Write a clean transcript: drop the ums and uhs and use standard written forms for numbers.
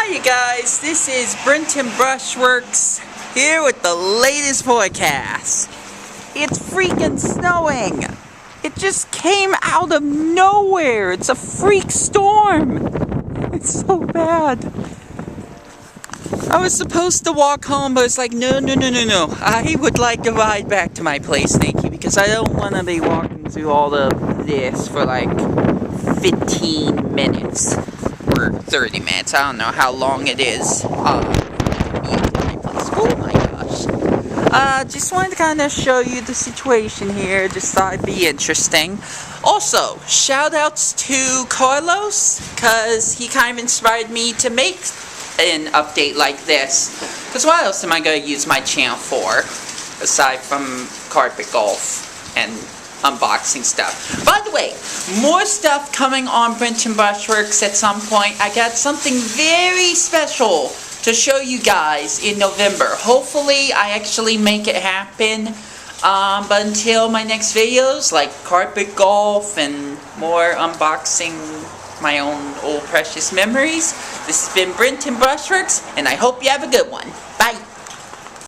Hi you guys, this is Brenton Brushworks here with the latest forecast. It's freaking snowing. It just came out of nowhere. It's a freak storm. It's so bad. I was supposed to walk home, but it's like, no. I would like to ride back to my place, Nikki, because I don't want to be walking through all of this for like 15 minutes. Or 30 minutes, I don't know how long it is. Oh my gosh. Just wanted to kind of show you the situation here, just thought it'd be interesting. Also, shout outs to Carlos, because he kind of inspired me to make an update like this. Because what else am I going to use my channel for, aside from carpet golf and unboxing stuff? By the way, more stuff coming on Brenton Brushworks at some point. I got something very special to show you guys in November. Hopefully I actually make it happen. But until my next videos, like carpet golf and more unboxing my own old precious memories, this has been Brenton Brushworks, and I hope you have a good one. Bye!